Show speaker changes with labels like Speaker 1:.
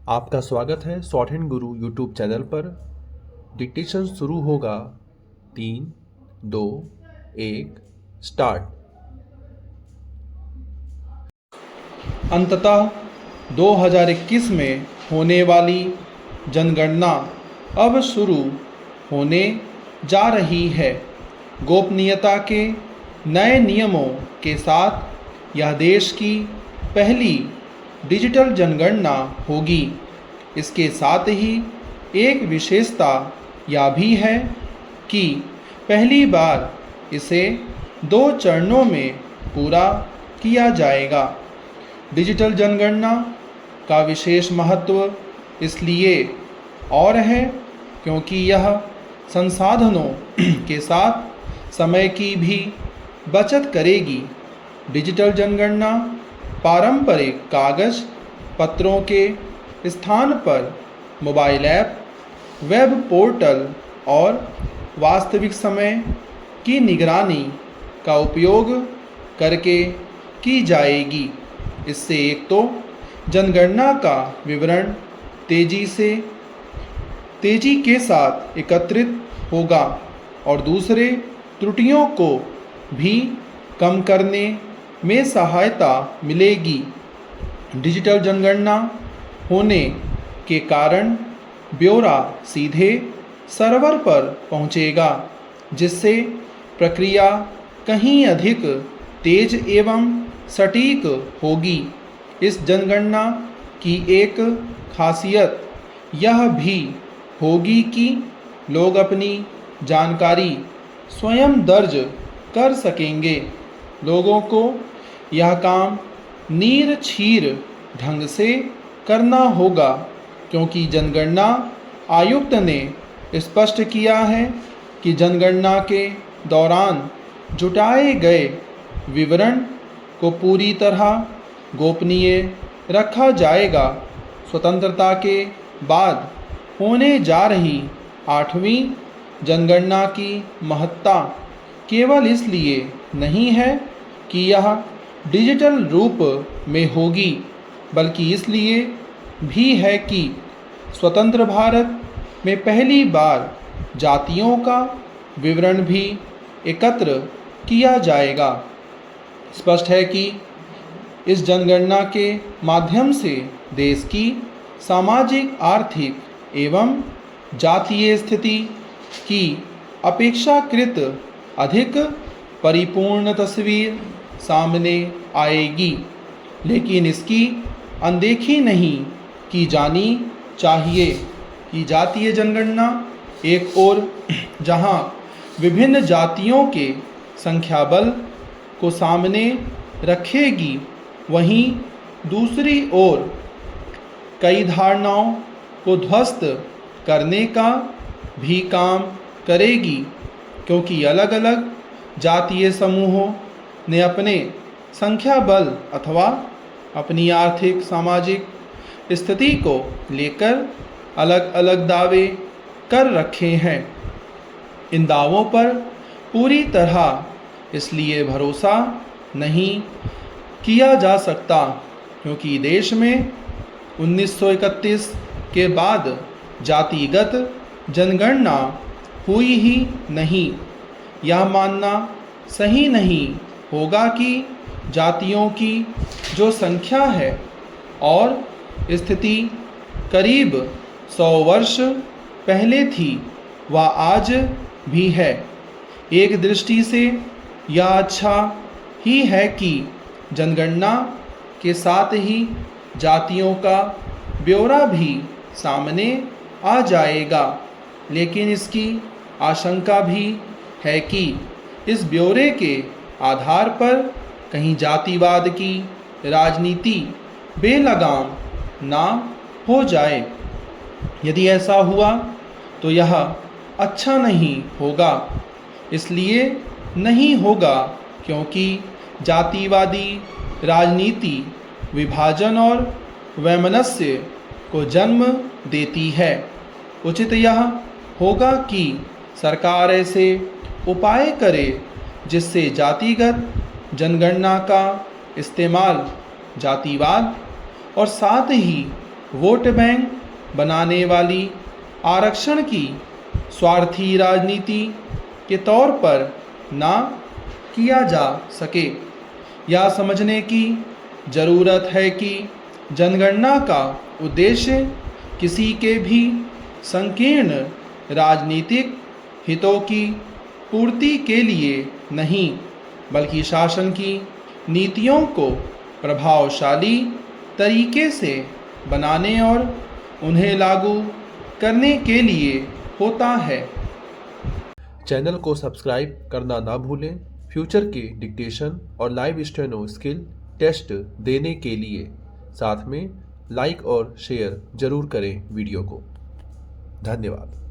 Speaker 1: आपका स्वागत है शॉर्ट हैंड गुरु यूट्यूब चैनल पर। डिक्टेशन शुरू होगा। 3, 2, 1 स्टार्ट।
Speaker 2: अंततः 2021 में होने वाली जनगणना अब शुरू होने जा रही है। गोपनीयता के नए नियमों के साथ यह देश की पहली डिजिटल जनगणना होगी। इसके साथ ही एक विशेषता यह भी है कि पहली बार इसे 2 चरणों में पूरा किया जाएगा। डिजिटल जनगणना का विशेष महत्व इसलिए और है क्योंकि यह संसाधनों के साथ समय की भी बचत करेगी। डिजिटल जनगणना पारंपरिक कागज पत्रों के स्थान पर मोबाइल ऐप, वेब पोर्टल और वास्तविक समय की निगरानी का उपयोग करके की जाएगी। इससे एक तो जनगणना का विवरण तेजी के साथ एकत्रित होगा और दूसरे त्रुटियों को भी कम करने में सहायता मिलेगी। डिजिटल जनगणना होने के कारण ब्यौरा सीधे सर्वर पर पहुंचेगा, जिससे प्रक्रिया कहीं अधिक तेज एवं सटीक होगी। इस जनगणना की एक खासियत यह भी होगी कि लोग अपनी जानकारी स्वयं दर्ज कर सकेंगे। लोगों को यह काम नीरछीर ढंग से करना होगा, क्योंकि जनगणना आयुक्त ने स्पष्ट किया है कि जनगणना के दौरान जुटाए गए विवरण को पूरी तरह गोपनीय रखा जाएगा। स्वतंत्रता के बाद होने जा रही 8वीं जनगणना की महत्ता केवल इसलिए नहीं है कि यह डिजिटल रूप में होगी, बल्कि इसलिए भी है कि स्वतंत्र भारत में पहली बार जातियों का विवरण भी एकत्र किया जाएगा। स्पष्ट है कि इस जनगणना के माध्यम से देश की सामाजिक, आर्थिक एवं जातीय स्थिति की अपेक्षाकृत अधिक परिपूर्ण तस्वीर सामने आएगी। लेकिन इसकी अनदेखी नहीं की जानी चाहिए कि जातीय जनगणना एक ओर जहां विभिन्न जातियों के संख्याबल को सामने रखेगी, वहीं दूसरी ओर कई धारणाओं को ध्वस्त करने का भी काम करेगी, क्योंकि अलग अलग जातीय समूहों ने अपने संख्या बल अथवा अपनी आर्थिक सामाजिक स्थिति को लेकर अलग अलग दावे कर रखे हैं। इन दावों पर पूरी तरह इसलिए भरोसा नहीं किया जा सकता क्योंकि देश में 1931 के बाद जातिगत जनगणना हुई ही नहीं। यह मानना सही नहीं होगा कि जातियों की जो संख्या है और स्थिति करीब 100 वर्ष पहले थी, वह आज भी है। एक दृष्टि से यह अच्छा ही है कि जनगणना के साथ ही जातियों का ब्यौरा भी सामने आ जाएगा, लेकिन इसकी आशंका भी है कि इस ब्यौरे के आधार पर कहीं जातिवाद की राजनीति बेलगाम ना हो जाए। यदि ऐसा हुआ तो यह अच्छा नहीं होगा। इसलिए नहीं होगा क्योंकि जातिवादी राजनीति विभाजन और वैमनस्य को जन्म देती है। उचित यह होगा कि सरकार ऐसे उपाय करे जिससे जातिगत जनगणना का इस्तेमाल जातिवाद और साथ ही वोट बैंक बनाने वाली आरक्षण की स्वार्थी राजनीति के तौर पर ना किया जा सके। यह समझने की ज़रूरत है कि जनगणना का उद्देश्य किसी के भी संकीर्ण राजनीतिक हितों की पूर्ति के लिए नहीं, बल्कि शासन की नीतियों को प्रभावशाली तरीके से बनाने और उन्हें लागू करने के लिए होता है।
Speaker 1: चैनल को सब्सक्राइब करना ना भूलें। फ्यूचर के डिक्टेशन और लाइव स्टेनो स्किल टेस्ट देने के लिए साथ में लाइक और शेयर जरूर करें वीडियो को। धन्यवाद।